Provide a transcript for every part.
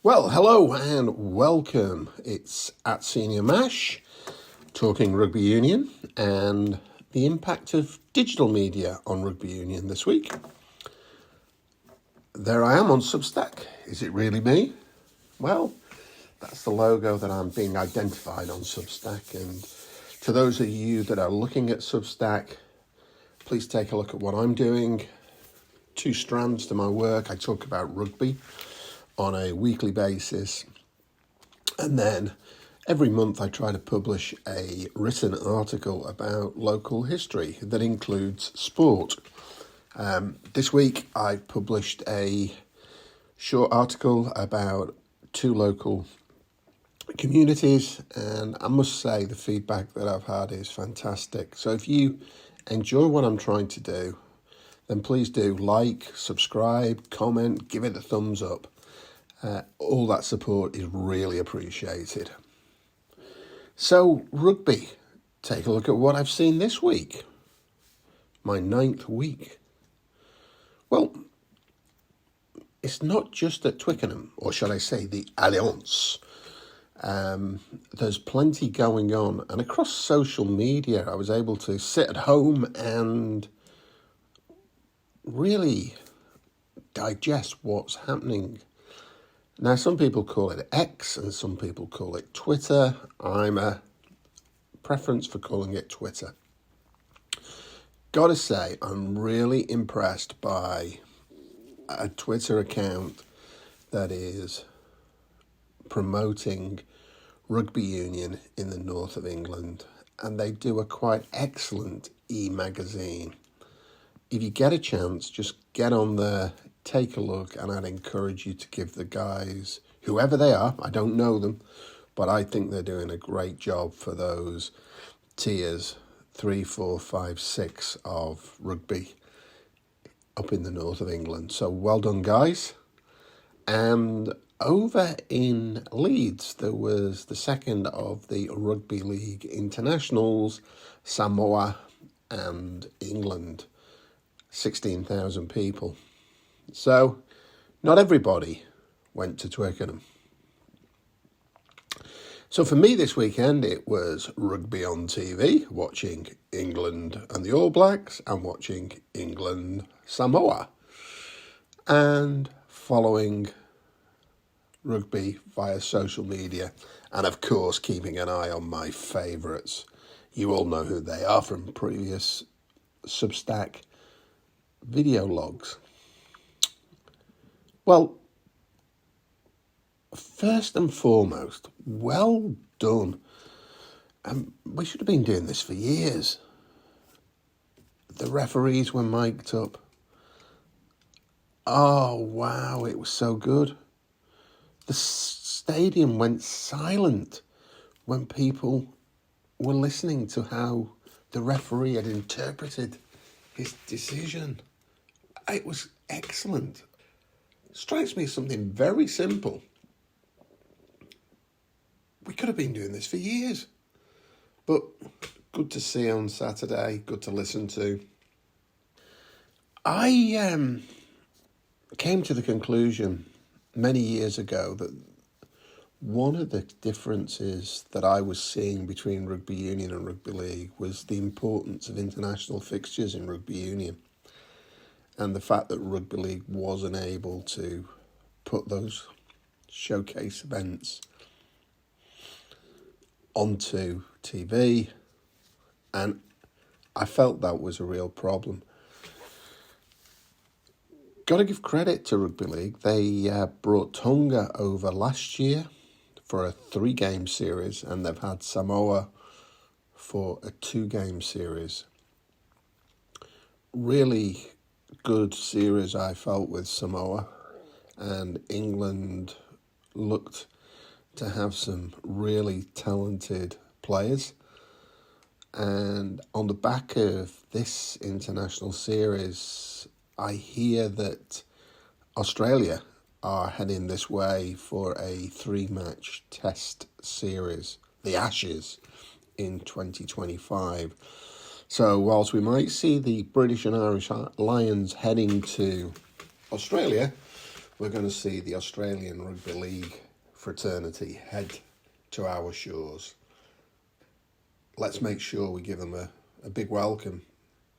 Well, hello and welcome. It's at Senior Mash, talking rugby union and the impact of digital media on rugby union this week. There I am on Substack. Is it really me? Well, that's the logo that I'm being identified on Substack. And to those of you that are looking at Substack, please take a look at what I'm doing. Two strands to my work. I talk about rugby on a weekly basis, and then every month I try to publish a written article about local history that includes sport. This week I published a short article about two local communities, and I must say the feedback that I've had is fantastic. So if you enjoy what I'm trying to do, then please do like, subscribe, comment, give it a thumbs up. All that support is really appreciated. So, rugby. Take a look at what I've seen this week. My 9th week. Well, it's not just at Twickenham, or shall I say the Alliance. There's plenty going on. And across social media, I was able to sit at home and really digest what's happening. Now, some people call it X and some people call it Twitter. I'm a preference for calling it Twitter. Gotta say, I'm really impressed by a Twitter account that is promoting rugby union in the north of England, and they do a quite excellent e-magazine. If you get a chance, just get on there, take a look, and I'd encourage you to give the guys, whoever they are, I don't know them, but I think they're doing a great job for those tiers 3, 4, 5, 6 of rugby up in the north of England. So well done, guys. And over in Leeds, there was the second of the Rugby League internationals, Samoa and England. 16,000 people. So, not everybody went to Twickenham. So for me this weekend, it was rugby on TV, watching England and the All Blacks, and watching England Samoa, and following rugby via social media, and of course keeping an eye on my favourites. You all know who they are from previous Substack video logs. Well, first and foremost, well done. We should have been doing this for years. The referees were mic'd up. Oh, wow, it was so good. The stadium went silent when people were listening to how the referee had interpreted his decision. It was excellent. Strikes me as something very simple. We could have been doing this for years. But good to see on Saturday, good to listen to. I came to the conclusion many years ago that one of the differences that I was seeing between rugby union and rugby league was the importance of international fixtures in rugby union, and the fact that rugby league wasn't able to put those showcase events onto TV, and I felt that was a real problem. Got to give credit to rugby league. They brought Tonga over last year for a 3-game series, and they've had Samoa for a 2-game series. Really good series, I felt, with Samoa, and England looked to have some really talented players. And on the back of this international series, I hear that Australia are heading this way for a 3-match test series, the Ashes, in 2025. So whilst we might see the British and Irish Lions heading to Australia, we're going to see the Australian Rugby League fraternity head to our shores. Let's make sure we give them a big welcome.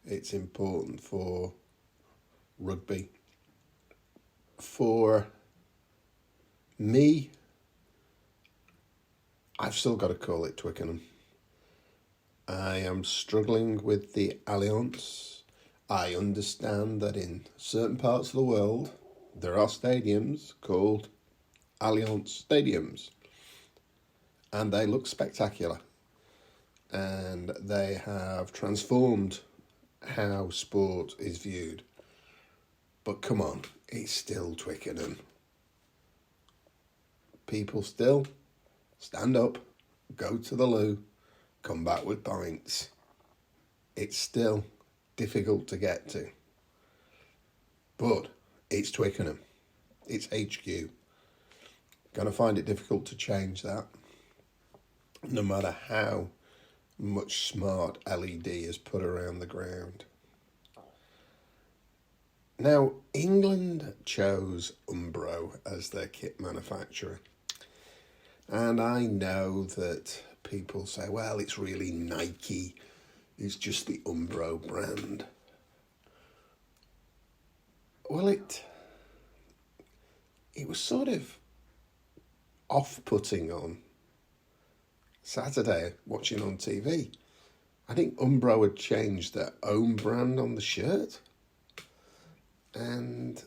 It's important for rugby. For me, I've still got to call it Twickenham. I am struggling with the Allianz. I understand that in certain parts of the world, there are stadiums called Allianz stadiums. And they look spectacular. And they have transformed how sport is viewed. But come on, it's still Twickenham. People still stand up, go to the loo, come back with pints. It's still difficult to get to. But it's Twickenham. It's HQ. Gonna find it difficult to change that. No matter how much smart LED is put around the ground. Now, England chose Umbro as their kit manufacturer. And I know that people say, well, it's really Nike. It's just the Umbro brand. Well, it was sort of off-putting on Saturday, watching on TV. I think Umbro had changed their own brand on the shirt. And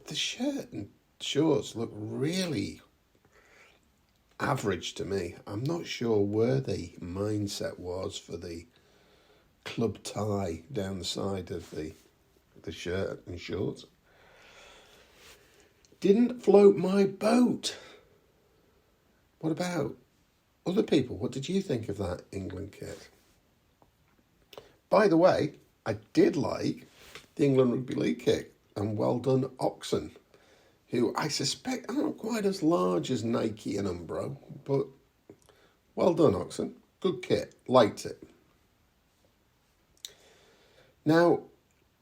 the shirt and shorts look really average to me. I'm not sure where the mindset was for the club tie down the side of the shirt and shorts. Didn't float my boat. What about other people? What did you think of that England kit? By the way, I did like the England Rugby League kit, and well done Oxen, who I suspect are not quite as large as Nike and Umbro, but well done Oxen. Good kit, liked it. Now,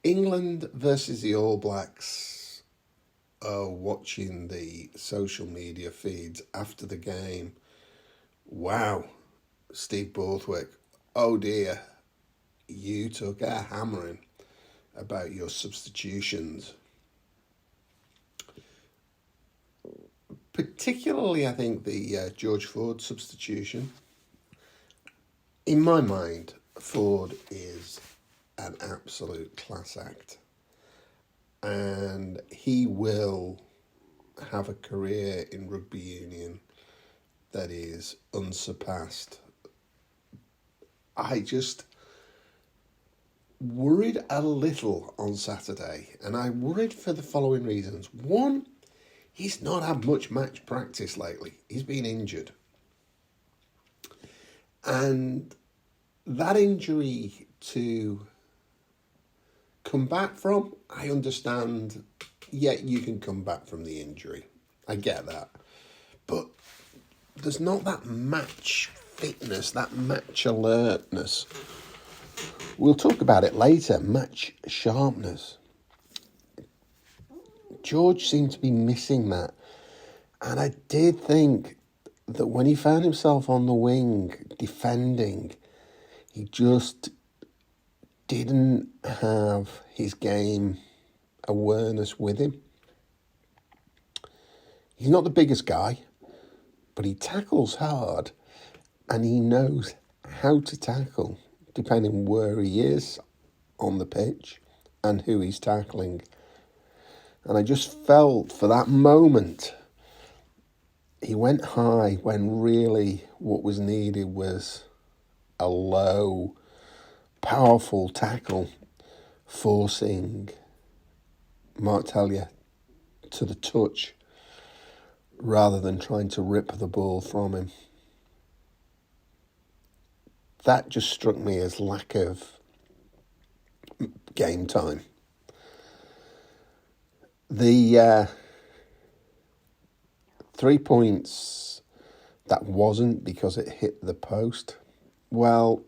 England versus the All Blacks, watching the social media feeds after the game. Wow, Steve Borthwick, oh dear, you took a hammering about your substitutions. Particularly, I think, the George Ford substitution. In my mind, Ford is an absolute class act. And he will have a career in rugby union that is unsurpassed. I just worried a little on Saturday, and I worried for the following reasons. One, he's not had much match practice lately. He's been injured. And that injury to come back from, I understand, yeah, you can come back from the injury. I get that. But there's not that match fitness, that match alertness. We'll talk about it later, match sharpness. George seemed to be missing that. And I did think that when he found himself on the wing defending, he just didn't have his game awareness with him. He's not the biggest guy, but he tackles hard and he knows how to tackle depending where he is on the pitch and who he's tackling. And I just felt for that moment, he went high when really what was needed was a low, powerful tackle, forcing Mark Tellier to the touch rather than trying to rip the ball from him. That just struck me as lack of game time. The 3 points that wasn't because it hit the post. Well,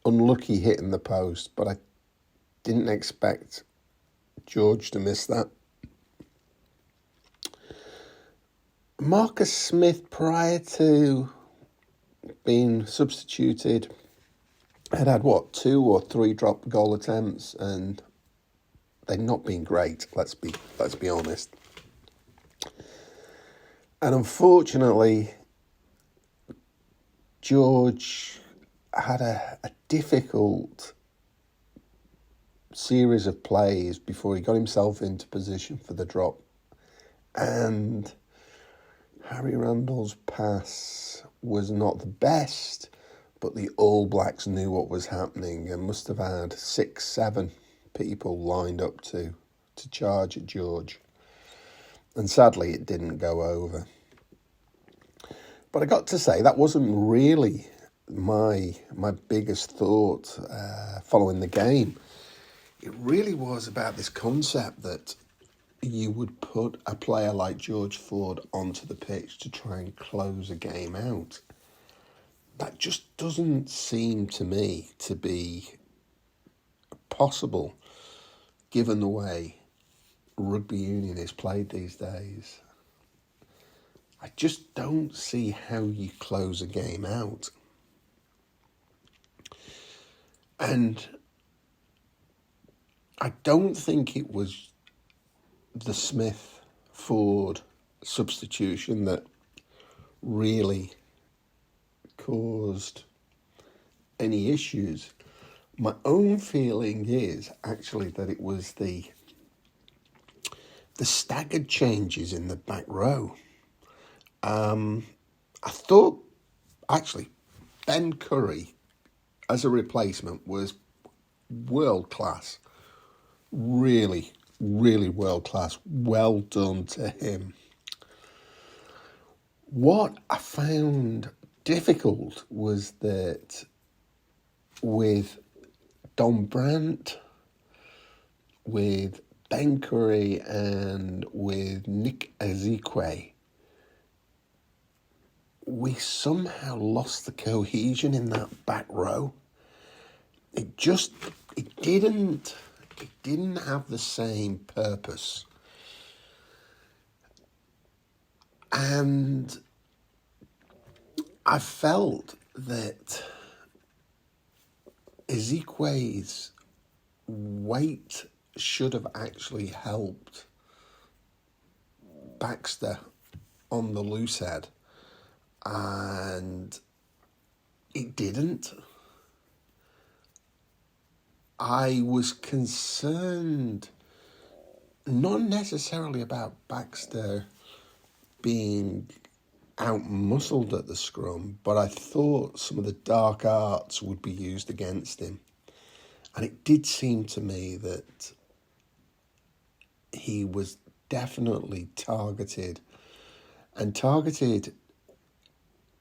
unlucky hitting the post, but I didn't expect George to miss that. Marcus Smith, prior to being substituted, had 2 or 3 drop goal attempts, and they'd not been great. Let's be honest. And unfortunately, George had a difficult series of plays before he got himself into position for the drop. And Harry Randall's pass was not the best, but the All Blacks knew what was happening and must have had 6, 7 people lined up to charge at George. And sadly, it didn't go over. But I got to say, that wasn't really my biggest thought following the game. It really was about this concept that you would put a player like George Ford onto the pitch to try and close a game out. That just doesn't seem to me to be possible, given the way rugby union is played these days. I just don't see how you close a game out. And I don't think it was the Smith-Ford substitution that really caused any issues. My own feeling is actually that it was the staggered changes in the back row. I thought, actually, Ben Curry as a replacement was world class. Really, really world class. Well done to him. What I found difficult was that with Don Brandt, with Ben Curry, and with Nick Ezekwe, we somehow lost the cohesion in that back row. It didn't have the same purpose. And I felt that Ezekwe's weight should have actually helped Baxter on the loose head, and it didn't. I was concerned not necessarily about Baxter being out-muscled at the scrum, but I thought some of the dark arts would be used against him. And it did seem to me that he was definitely targeted, and targeted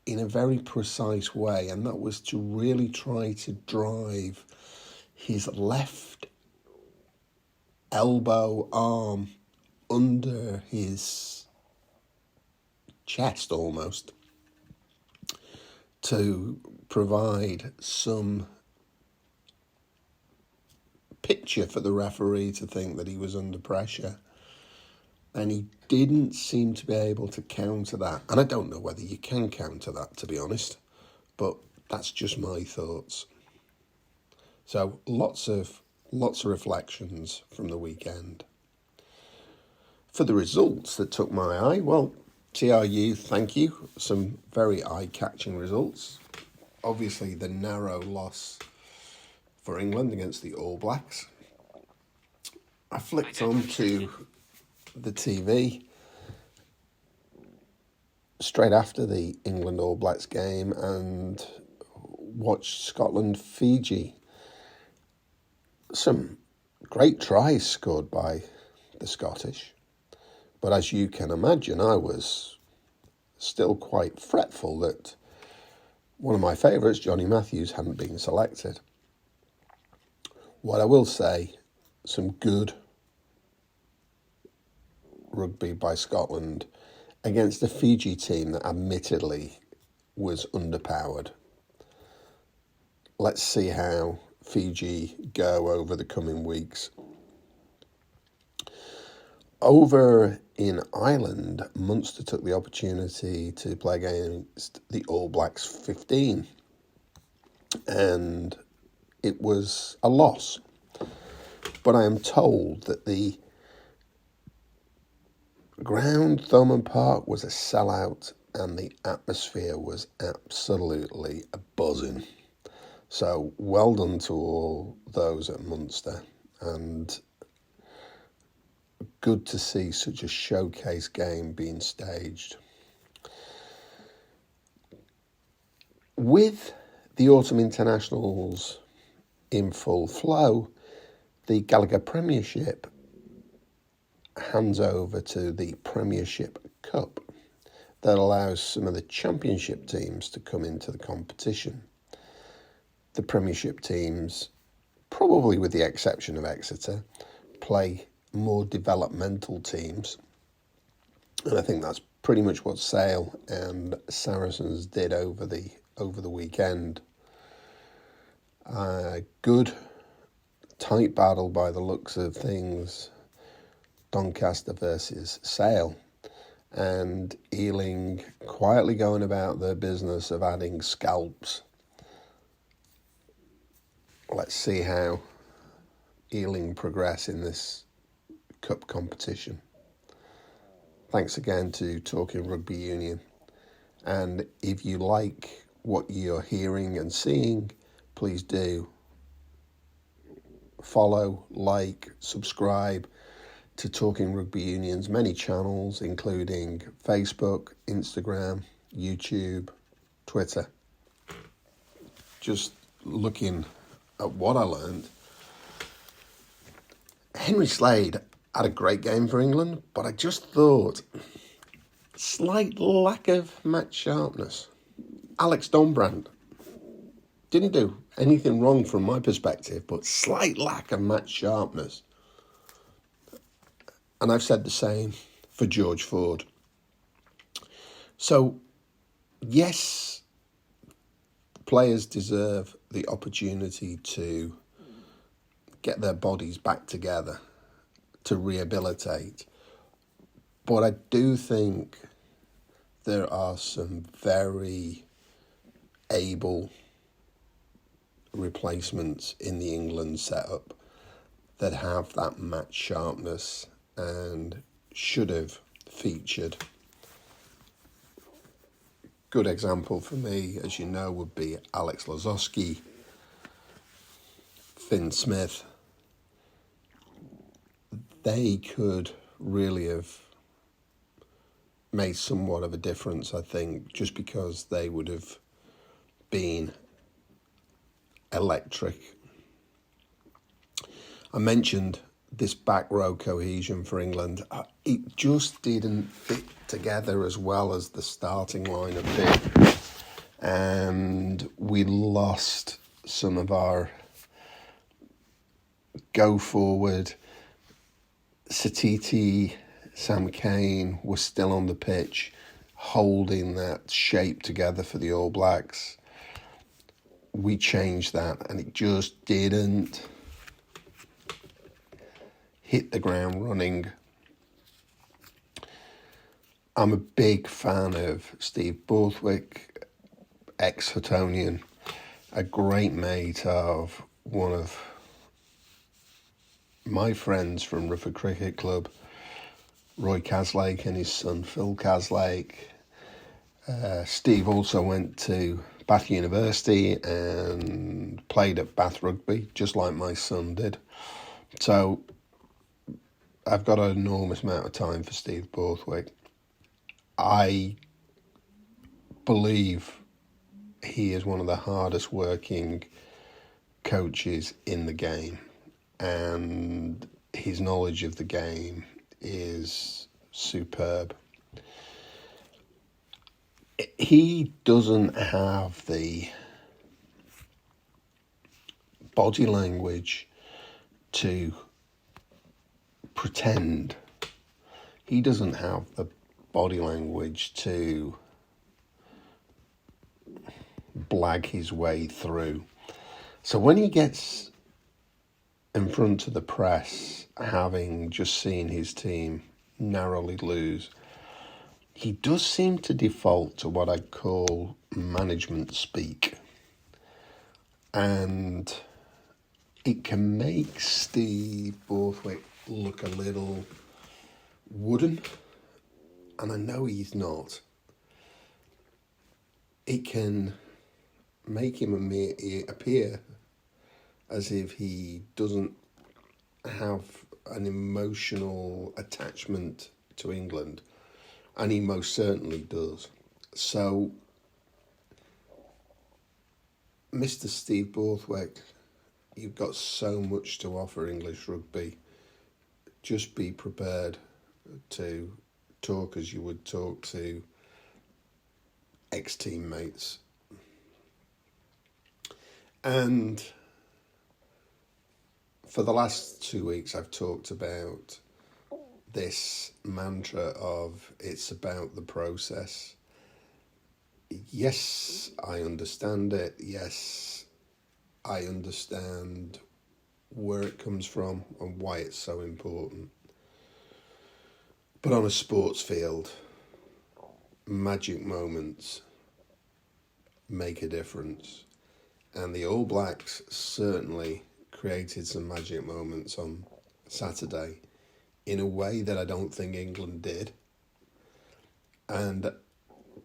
in a very precise way, and that was to really try to drive his left elbow arm under his chest almost, to provide some picture for the referee to think that he was under pressure. And he didn't seem to be able to counter that. And I don't know whether you can counter that, to be honest, but that's just my thoughts. So lots of reflections from the weekend. For the results that took my eye, well, TRU, thank you. Some very eye-catching results. Obviously, the narrow loss for England against the All Blacks. I flicked on to the TV straight after the England All Blacks game and watched Scotland-Fiji. Some great tries scored by the Scottish. But as you can imagine, I was still quite fretful that one of my favourites, Johnny Matthews, hadn't been selected. What I will say, some good rugby by Scotland against a Fiji team that admittedly was underpowered. Let's see how Fiji go over the coming weeks. Over in Ireland, Munster took the opportunity to play against the All Blacks 15, and it was a loss. But I am told that the ground, Thomond Park, was a sellout and the atmosphere was absolutely buzzing. So well done to all those at Munster, and good to see such a showcase game being staged. With the autumn internationals in full flow, the Gallagher Premiership hands over to the Premiership Cup that allows some of the Championship teams to come into the competition. The Premiership teams, probably with the exception of Exeter, play more developmental teams, and I think that's pretty much what Sale and Saracens did over the weekend. Good tight battle by the looks of things. Doncaster versus Sale, and Ealing quietly going about their business of adding scalps. Let's see how Ealing progress in this cup competition. Thanks again to Talking Rugby Union, and if you like what you're hearing and seeing, please do follow, like, subscribe to Talking Rugby Union's many channels, including Facebook, Instagram, YouTube, Twitter. Just looking at what I learned, Henry Slade had a great game for England, but I just thought slight lack of match sharpness. Alex Dombrand didn't do anything wrong from my perspective, but slight lack of match sharpness. And I've said the same for George Ford. So, yes, players deserve the opportunity to get their bodies back together, to rehabilitate. But I do think there are some very able replacements in the England setup that have that match sharpness and should have featured. Good example for me, as you know, would be Alex Lozowski, Finn Smith. They could really have made somewhat of a difference, I think, just because they would have been electric. I mentioned this back row cohesion for England. It just didn't fit together as well as the starting lineup did, and we lost some of our go forward. Satiti, Sam Cane was still on the pitch, holding that shape together for the All Blacks. We changed that, and it just didn't hit the ground running. I'm a big fan of Steve Borthwick, ex-Huttonian, a great mate of one of my friends from Rufford Cricket Club, Roy Caslake, and his son Phil Caslake. Steve also went to Bath University and played at Bath Rugby, just like my son did. So I've got an enormous amount of time for Steve Borthwick. I believe he is one of the hardest working coaches in the game, and his knowledge of the game is superb. He doesn't have the body language to pretend. He doesn't have the body language to blag his way through. So when he gets in front of the press, having just seen his team narrowly lose, he does seem to default to what I'd call management speak. And it can make Steve Borthwick look a little wooden. And I know he's not. It can make him appear as if he doesn't have an emotional attachment to England. And he most certainly does. So, Mr. Steve Borthwick, you've got so much to offer English rugby. Just be prepared to talk as you would talk to ex-teammates. And for the last 2 weeks, I've talked about this mantra of it's about the process. Yes, I understand it. Yes, I understand where it comes from and why it's so important. But on a sports field, magic moments make a difference. And the All Blacks certainly created some magic moments on Saturday in a way that I don't think England did. And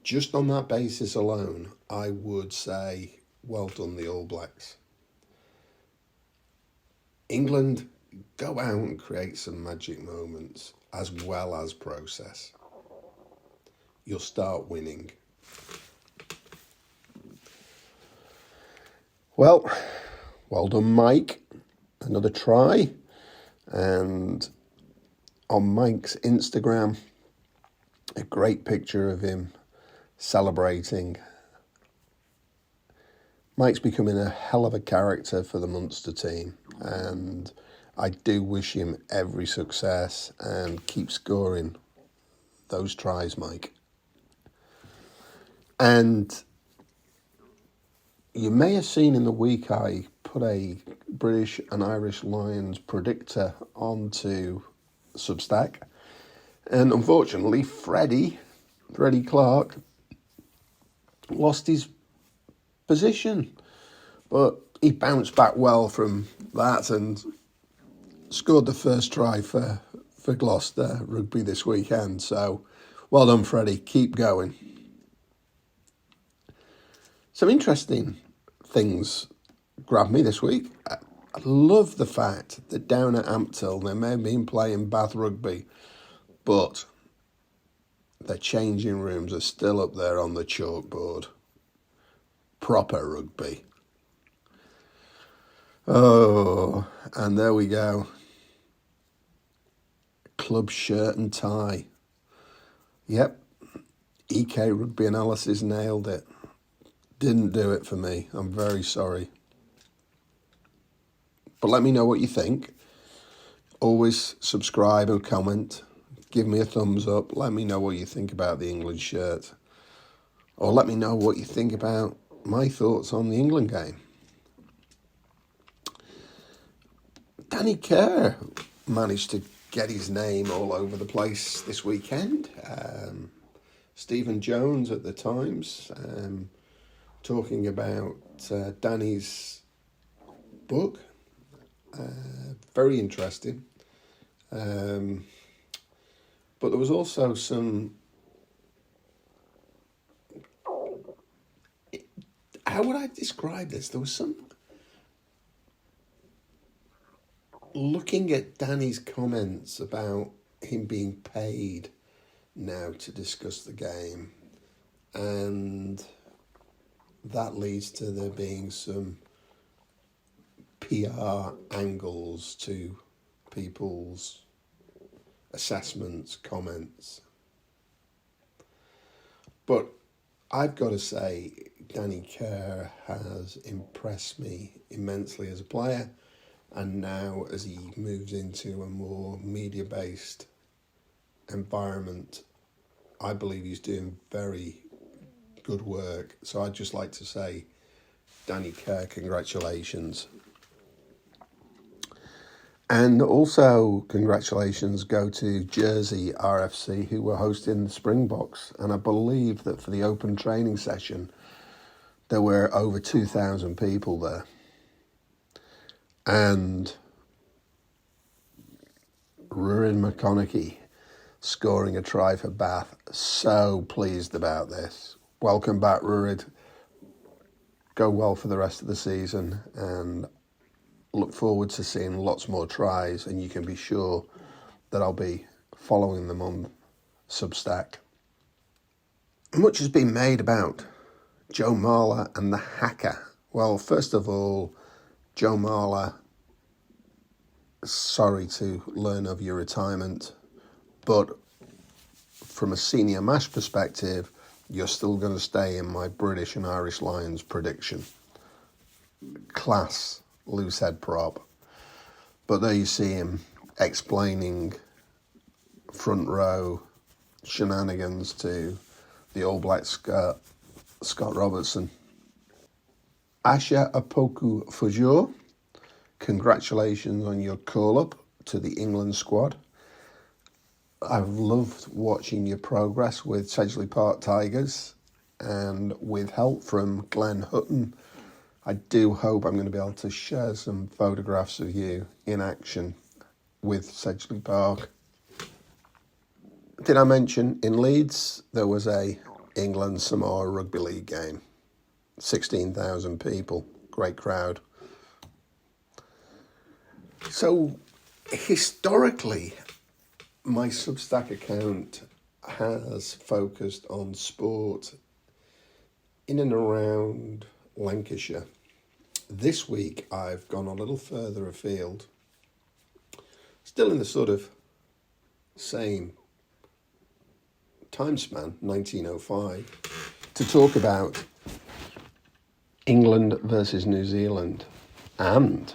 just on that basis alone, I would say, well done, the All Blacks. England, go out and create some magic moments as well as process. You'll start winning. Well done, Mike. Another try. And on Mike's Instagram, a great picture of him celebrating. Mike's becoming a hell of a character for the Munster team, and I do wish him every success and keep scoring those tries, Mike. And you may have seen in the week I put a British and Irish Lions predictor onto Substack, and unfortunately Freddie Clark lost his position, but he bounced back well from that and scored the first try for Gloucester Rugby this weekend. So well done, Freddie, keep going. Some interesting things grabbed me this week. I love the fact that down at Ampthill they may have been playing Bath Rugby, but the changing rooms are still up there on the chalkboard. Proper rugby. Oh, and there we go. Club shirt and tie. Yep, EK Rugby Analysis nailed it. Didn't do it for me. I'm very sorry. But let me know what you think. Always subscribe and comment. Give me a thumbs up. Let me know what you think about the England shirt. Or let me know what you think about my thoughts on the England game. Danny Kerr managed to get his name all over the place this weekend. Stephen Jones at the Times talking about Danny's book. Very interesting. But there was also some... How would I describe this? There was some... Looking at Danny's comments about him being paid now to discuss the game, and that leads to there being some PR angles to people's assessments, comments. But I've got to say, Danny Kerr has impressed me immensely as a player, and now as he moves into a more media-based environment, I believe he's doing very good work. So I'd just like to say, Danny Kerr, congratulations. And also, congratulations go to Jersey RFC, who were hosting the Springboks. And I believe that for the open training session, there were over 2,000 people there. And Ruaridh McConaughey scoring a try for Bath. So pleased about this. Welcome back, Ruaridh. Go well for the rest of the season and look forward to seeing lots more tries, and you can be sure that I'll be following them on Substack. Much has been made about Joe Marler and the hacker. Well, first of all, Joe Marler, sorry to learn of your retirement, but from a senior MASH perspective, you're still going to stay in my British and Irish Lions prediction. Class loose head prop. But there you see him explaining front row shenanigans to the All Black Scott Robertson. Asha Apoku Fujur, congratulations on your call-up to the England squad. I've loved watching your progress with Sedgley Park Tigers, and with help from Glenn Hutton, I do hope I'm going to be able to share some photographs of you in action with Sedgley Park. Did I mention in Leeds there was a England-Samoa Rugby League game? 16,000 people, great crowd. So historically, my Substack account has focused on sport in and around Lancashire. This week I've gone a little further afield, still in the sort of same time span, 1905, to talk about England versus New Zealand, and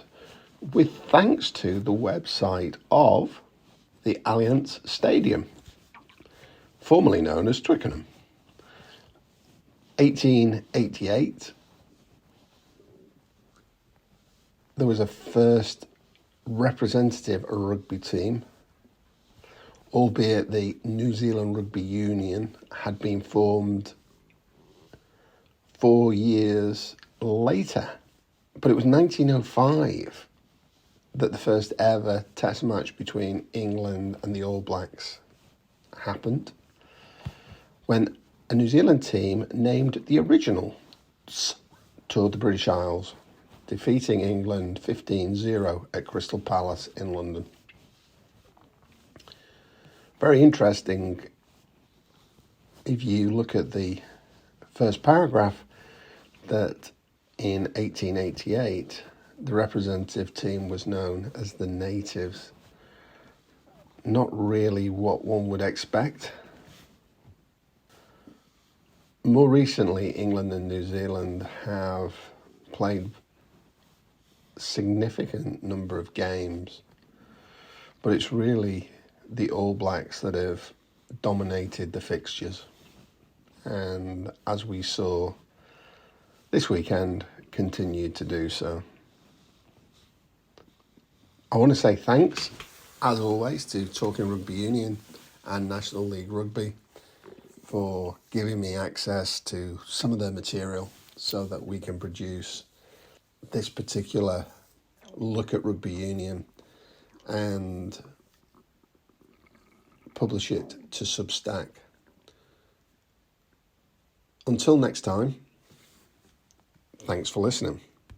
with thanks to the website of the Allianz Stadium, formerly known as Twickenham. 1888, there was a first representative rugby team, albeit the New Zealand Rugby Union had been formed 4 years later. But it was 1905 that the first ever test match between England and the All Blacks happened, when a New Zealand team named the Originals toured the British Isles, defeating England 15-0 at Crystal Palace in London. Very interesting if you look at the first paragraph that in 1888 the representative team was known as the Natives. Not really what one would expect. More recently, England and New Zealand have played a significant number of games, but it's really the All Blacks that have dominated the fixtures. And as we saw this weekend, continued to do so. I want to say thanks, as always, to Talking Rugby Union and National League Rugby for giving me access to some of their material so that we can produce this particular look at rugby union and publish it to Substack. Until next time, thanks for listening.